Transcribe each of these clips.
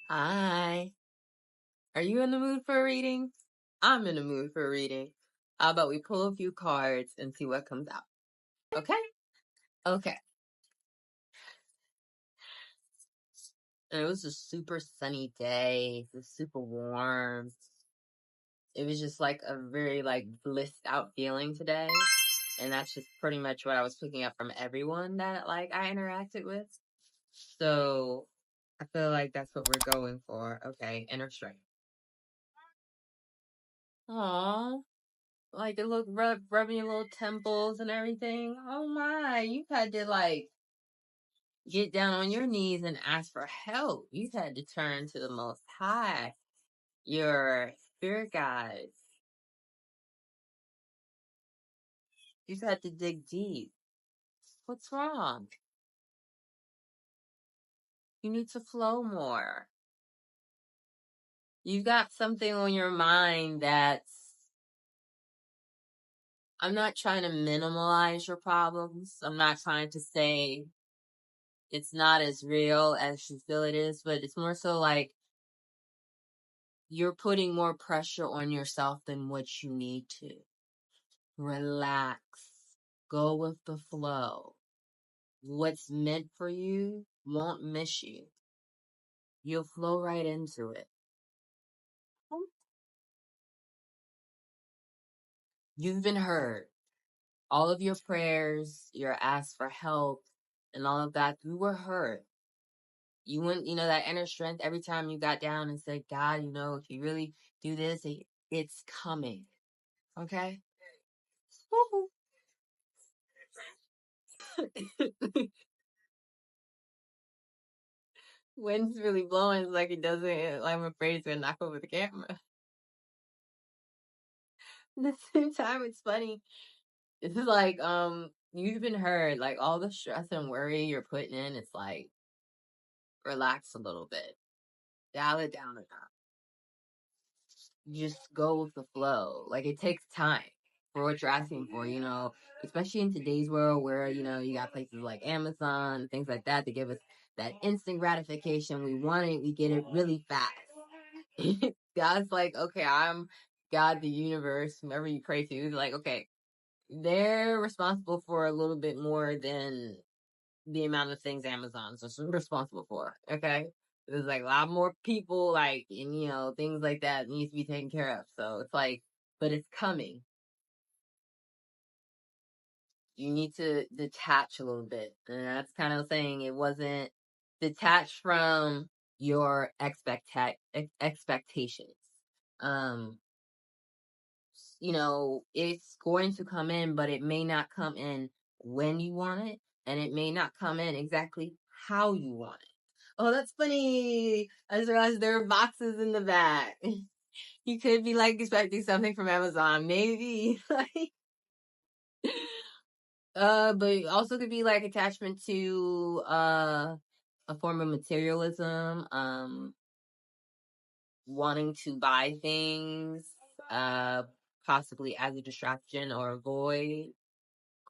Hi. Are you in the mood for a reading? I'm in the mood for a reading. How about we pull a few cards and see what comes out? Okay? Okay. And it was a super sunny day. It was super warm. It was just like a very blissed out feeling today. And that's just pretty much what I was picking up from everyone that I interacted with. So I feel like that's what we're going for. Okay, inner strength. Aww. Like it look rubbing your little temples and everything. Oh my, you've had to get down on your knees and ask for help. You've had to turn to the Most High, your spirit guides. You've had to dig deep. What's wrong? You need to flow more. You've got something on your mind that's, I'm not trying to minimalize your problems. I'm not trying to say it's not as real as you feel it is, but it's more so like you're putting more pressure on yourself than what you need to. Relax. Go with the flow. What's meant for you won't miss you. You'll flow right into it. You've been heard. All of your prayers, your asks for help, and all of that, you were heard. You went, that inner strength every time you got down and said, God, if you really do this, it's coming. Okay? Wind's really blowing, it's like it doesn't, like I'm afraid it's gonna knock over the camera. At the same time, it's funny. This is like, you've been heard, like all the stress and worry you're putting in, it's like, relax a little bit. Dial it down a notch. Just go with the flow. Like it takes time for what you're asking for, especially in today's world where, you got places like Amazon, things like that give us that instant gratification. We want it, we get it really fast. God's like, okay, I'm God, the universe, whoever you pray to, is like, okay, they're responsible for a little bit more than the amount of things Amazon's responsible for. Okay. There's like a lot more people, and things like that needs to be taken care of. So it's like, but it's coming. You need to detach a little bit. And that's kind of saying it wasn't detached from your expectations. Um, it's going to come in, but it may not come in when you want it, and it may not come in exactly how you want it. Oh, that's funny. I just realized there are boxes in the back. You could be expecting something from Amazon, maybe. But it also could be attachment to a form of materialism, wanting to buy things, uh possibly as a distraction or avoid.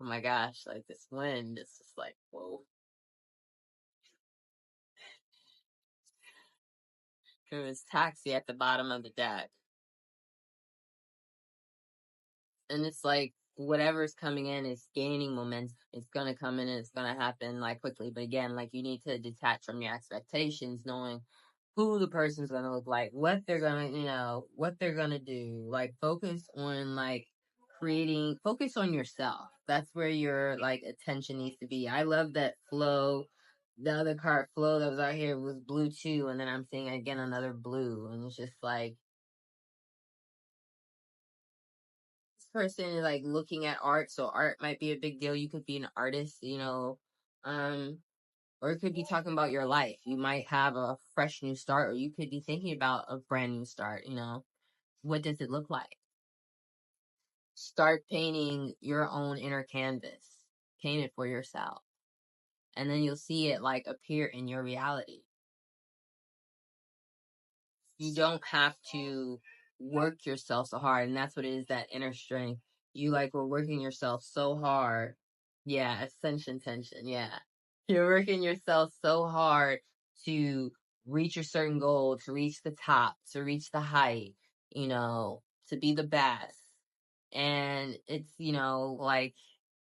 Oh my gosh, this wind is just whoa. There was taxi at the bottom of the deck. And it's like whatever's coming in is gaining momentum. It's gonna come in and it's gonna happen quickly. But again, you need to detach from your expectations, knowing who the person's gonna look like, what they're gonna, what they're gonna do. Focus on focus on yourself. That's where your attention needs to be. I love that flow. The other card flow that was out here was blue too, and then I'm seeing again another blue, and it's just person is looking at art, so art might be a big deal. You could be an artist, um, or it could be talking about your life. You might have a fresh new start, or you could be thinking about a brand new start. What does it look like? Start painting your own inner canvas. Paint it for yourself, and then you'll see it appear in your reality. You don't have to work yourself so hard, and that's what it is, that inner strength. You were working yourself so hard. Yeah, ascension tension, yeah. You're working yourself so hard to reach a certain goal, to reach the top, to reach the height, to be the best. And it's, like,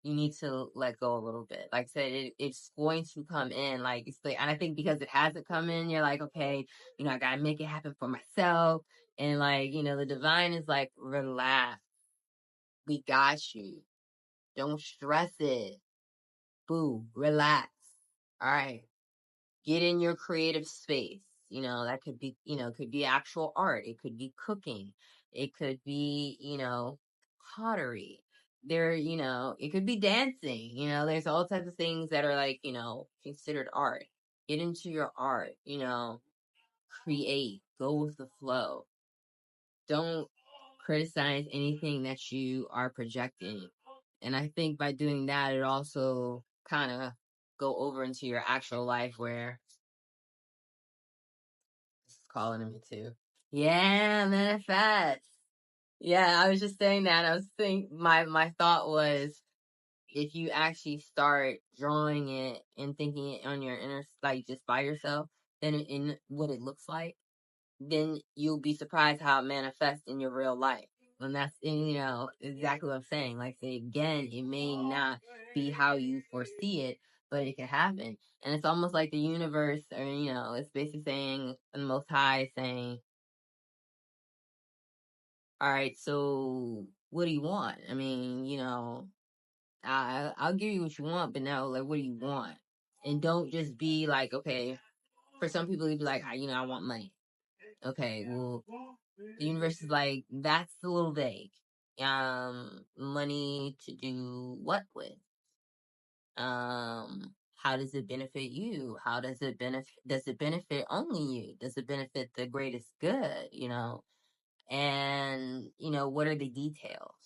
you need to let go a little bit. Like I said, it's going to come in. Like, it's like, and I think because it hasn't come in, you're like, okay, I gotta make it happen for myself. And like, the divine is like, relax. We got you. Don't stress it. Boo, relax. All right. Get in your creative space. That could be actual art. It could be cooking. It could be, pottery. It could be dancing. There's all types of things that are like, considered art. Get into your art, create, go with the flow. Don't criticize anything that you are projecting. And I think by doing that, it also kind of go over into your actual life where it's calling to me too. Yeah, manifest. Yeah, I was just saying that. I was thinking, my thought was, if you actually start drawing it and thinking it on your inner, like just by yourself, then in what it looks like, then you'll be surprised how it manifests in your real life. And that's, exactly what I'm saying. Like, say again, it may not be how you foresee it, but it can happen. And it's almost like the universe, or, it's basically saying, the Most High saying, all right, so what do you want? I mean, I'll give you what you want, but now, like, what do you want? And don't just be like, okay, for some people, you'd be like, I want money. Okay, well, the universe is like, that's a little vague. Money to do what with? How does it benefit you? Does it benefit only you? Does it benefit the greatest good? And, what are the details?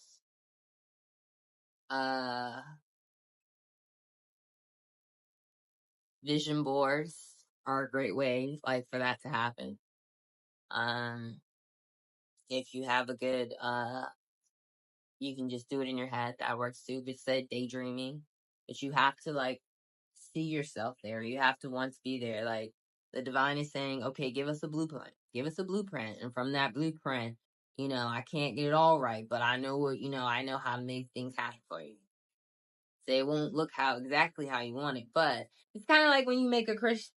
Uh, Vision boards are a great way, like, for that to happen. If you have a good, you can just do it in your head. That works too. But said daydreaming, but you have to like see yourself there. You have to once be there. Like, the divine is saying, okay, give us a blueprint. Give us a blueprint, and from that blueprint, I can't get it all right, but I know what I know how to make things happen for you. So it won't look exactly how you want it, but it's kind of like when you make a Christmas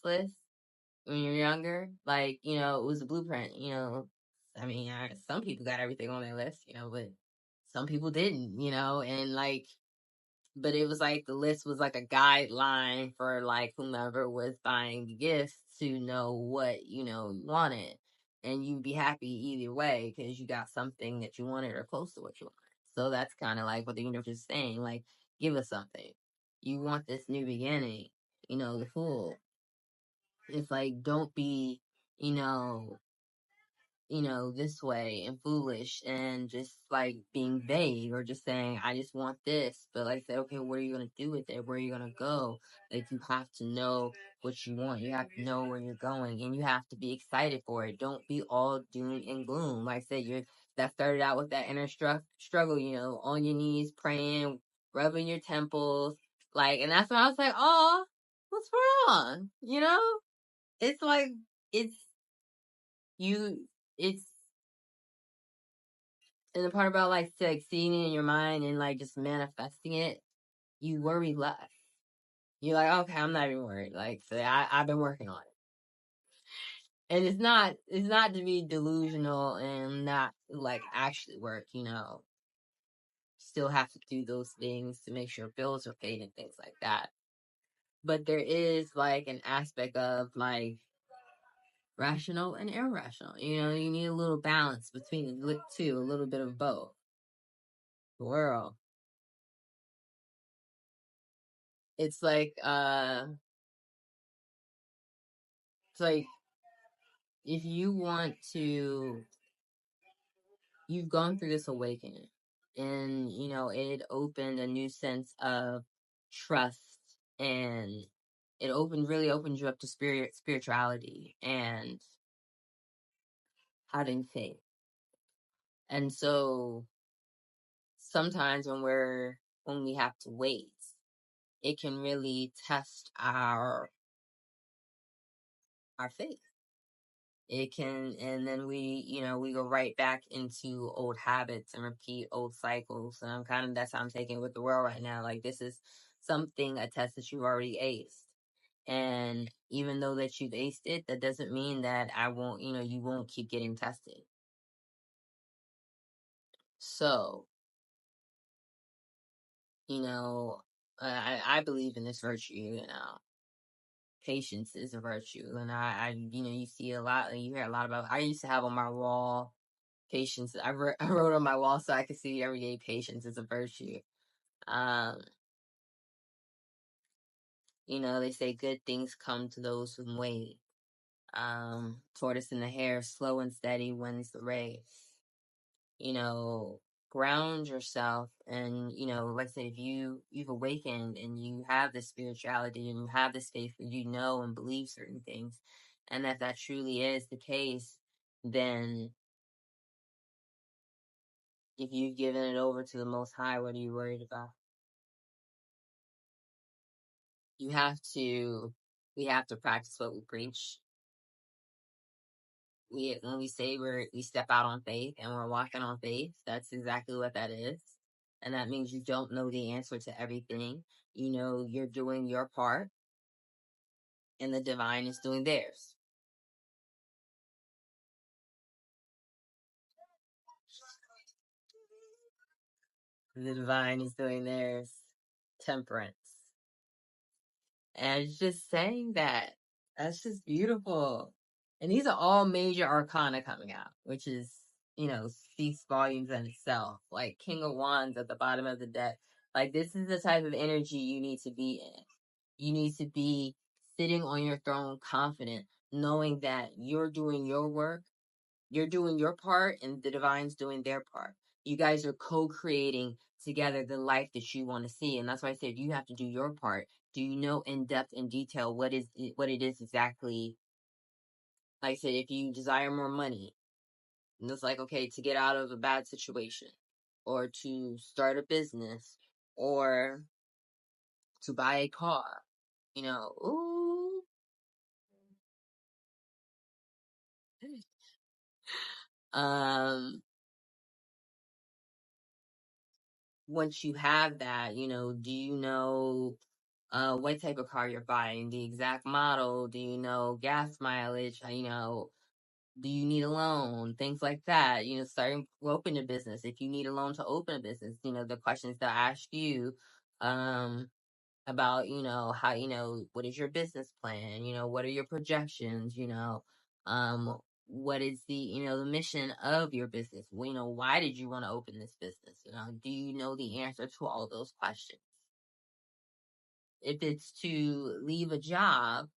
list when you're younger. Like, it was a blueprint. I mean, some people got everything on their list, but some people didn't. And like, but it was like the list was like a guideline for like whomever was buying the gifts to know what you wanted, and you'd be happy either way because you got something that you wanted or close to what you wanted. So that's kind of like what the universe is saying, like, give us something. You want this new beginning, the Fool. It's like, don't be, you know, this way and foolish and just like being vague or just saying, I just want this. But like, say, okay, what are you going to do with it? Where are you going to go? Like, you have to know what you want. You have to know where you're going, and you have to be excited for it. Don't be all doom and gloom. Like I said, that started out with that inner struggle, on your knees, praying, rubbing your temples. Like, and that's when I was like, oh, what's wrong? It's like, it's, you, it's, and the part about like seeing it in your mind and like just manifesting it, you worry less. You're like, okay, I'm not even worried. Like, so I've been working on it. And it's not to be delusional and not like actually work, still have to do those things to make sure bills are paid and things like that. But there is like an aspect of like rational and irrational. You need a little balance between the two, a little bit of both. The world. It's like it's like if you want to, you've gone through this awakening, and it opened a new sense of trust, and really opened you up to spirituality and having faith. And so sometimes when we have to wait, it can really test our faith. It can, and then we go right back into old habits and repeat old cycles. And that's how I'm taking it with the world right now. Like, this is something, a test that you've already aced. And even though that you've aced it, that doesn't mean that you won't keep getting tested. So, I believe in this virtue, patience is a virtue. And you see a lot, you hear a lot about, I used to have on my wall, patience. I wrote on my wall so I could see every day, patience is a virtue. They say good things come to those who wait. Tortoise in the hare, slow and steady wins the race. Ground yourself, and like I said, if you've awakened and you have this spirituality and you have this faith, and believe certain things, and that truly is the case, then if you've given it over to the Most High, what are you worried about? We have to practice what we preach. When we say we step out on faith and we're walking on faith, that's exactly what that is. And that means you don't know the answer to everything. You're doing your part and the divine is doing theirs. The divine is doing theirs. Temperance. And it's just saying that. That's just beautiful. And these are all major arcana coming out, which is, speaks volumes in itself. Like King of Wands at the bottom of the deck. Like, this is the type of energy you need to be in. You need to be sitting on your throne confident, knowing that you're doing your work, you're doing your part, and the divine's doing their part. You guys are co-creating together the life that you want to see. And that's why I said you have to do your part. Do you know in depth and detail what it is exactly? Like I said, if you desire more money, and it's like, okay, to get out of a bad situation, or to start a business, or to buy a car, ooh. Once you have that, do you know what type of car you're buying, the exact model? Do you know gas mileage? Do you need a loan? Things like that. Starting to open a business. If you need a loan to open a business, the questions they'll ask you, about, how, what is your business plan? What are your projections? What is the mission of your business? Why did you want to open this business? Do you know the answer to all those questions? If it's to leave a job,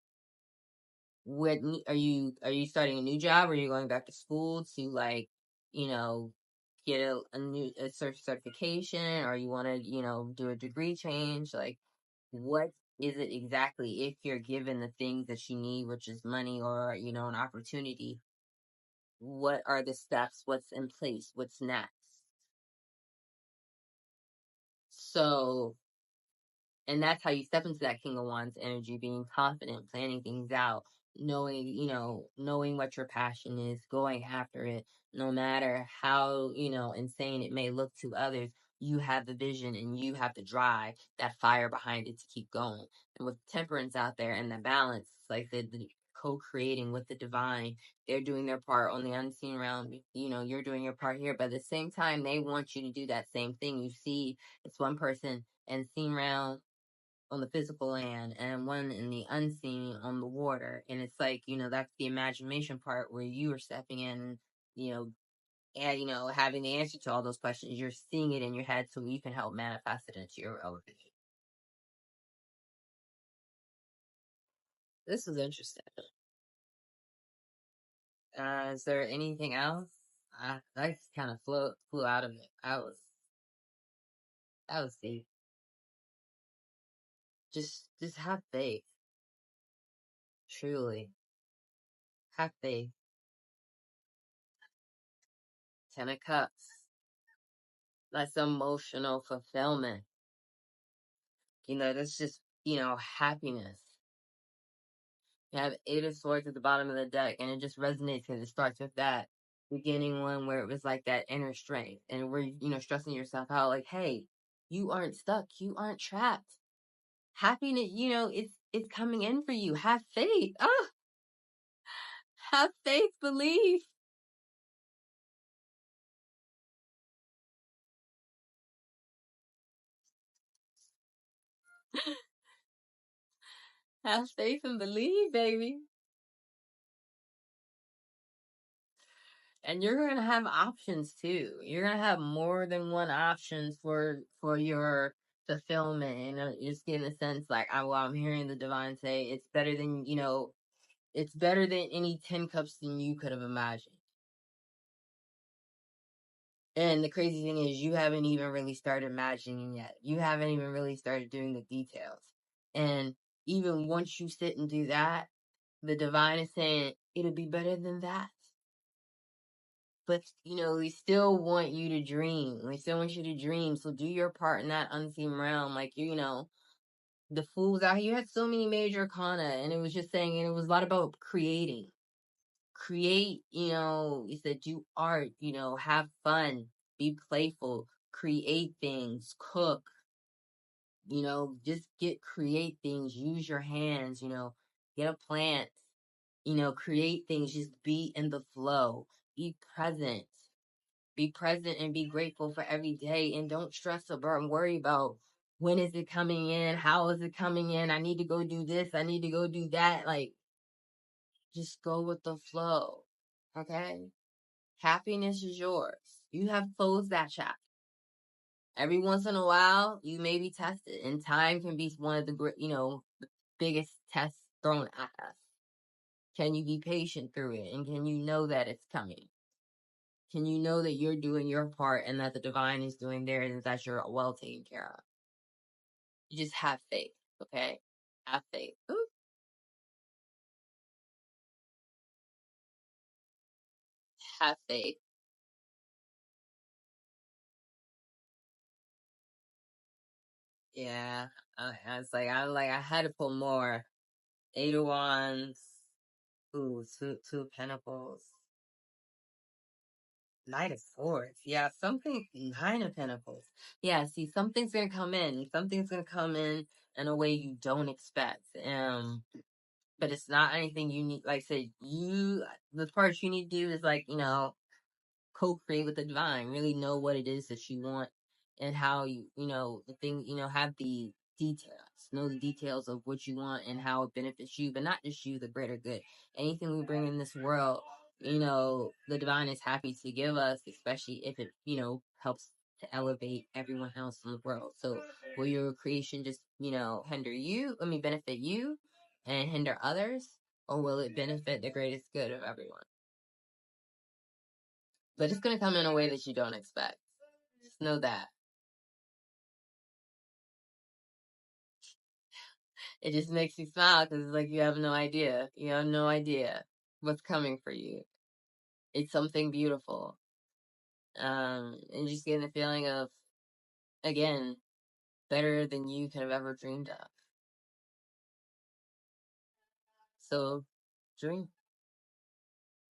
what are you starting a new job, or are you going back to school to, like, you know, get a new certification, or you want to, do a degree change? Like, what is it exactly? If you're given the things that you need, which is money or, an opportunity, what are the steps? What's in place? What's next? So, and that's how you step into that King of Wands energy, being confident, planning things out, knowing what your passion is, going after it, no matter how, insane it may look to others. You have the vision and you have the drive, that fire behind it to keep going. And with temperance out there and the balance, like the co-creating with the divine, they're doing their part on the unseen realm. You're doing your part here, but at the same time, they want you to do that same thing. You see, it's one person and seen realm on the physical land and one in the unseen on the water. And it's like, that's the imagination part where you are stepping in, you know, and, having the answer to all those questions. You're seeing it in your head so you can help manifest it into your reality. This was interesting. Is there anything else? I just kind of flew out of it. That was deep. Just have faith. Truly. Have faith. 10 of Cups. That's emotional fulfillment. That's just, happiness. You have Eight of Swords at the bottom of the deck, and it just resonates because it starts with that beginning one where it was like that inner strength, and where stressing yourself out, like, hey, you aren't stuck, you aren't trapped. Happiness, it's coming in for you. Have faith. Have faith, believe. Have faith and believe, baby. And you're going to have options too. You're going to have more than one options for your fulfillment. Just getting a sense like, I'm hearing the divine say it's better than, it's better than any 10 cups than you could have imagined. And the crazy thing is, you haven't even really started imagining yet. You haven't even really started doing the details. And even once you sit and do that, the divine is saying it'll be better than that. But, we still want you to dream. We still want you to dream. So do your part in that unseen realm. Like, the fools out here, you had so many major arcana, and it was just saying, and it was a lot about creating. Create, you said do art, have fun, be playful, create things, cook, just create things, use your hands, get a plant, create things, just be in the flow, be present. Be present and be grateful for every day, and don't stress about and worry about when is it coming in, how is it coming in, I need to go do this, I need to go do that. Like, just go with the flow. Okay? Happiness is yours. You have closed that chapter. Every once in a while, you may be tested, and time can be one of the biggest tests thrown at us. Can you be patient through it, and can you know that it's coming? Can you know that you're doing your part and that the divine is doing theirs and that you're well taken care of? You just have faith, okay? Have faith. Ooh. Have faith. Yeah. I had to pull more. Eight of Wands. Ooh, two of Pentacles. Knight of Swords. Yeah, something. Nine of Pentacles. Yeah, see, something's gonna come in. Something's gonna come in a way you don't expect. But it's not anything you need. Like I said, the part you need to do is co-create with the divine. Really know what it is that you want and how the thing, have the details. Know the details of what you want and how it benefits you, but not just you, the greater good. Anything we bring in this world, the divine is happy to give us, especially if it, helps to elevate everyone else in the world. So will your creation just, benefit you and hinder others? Or will it benefit the greatest good of everyone? But it's going to come in a way that you don't expect. Just know that. It just makes me smile because it's like you have no idea. You have no idea what's coming for you. It's something beautiful. And just getting the feeling of, again, better than you could have ever dreamed of. So, dream.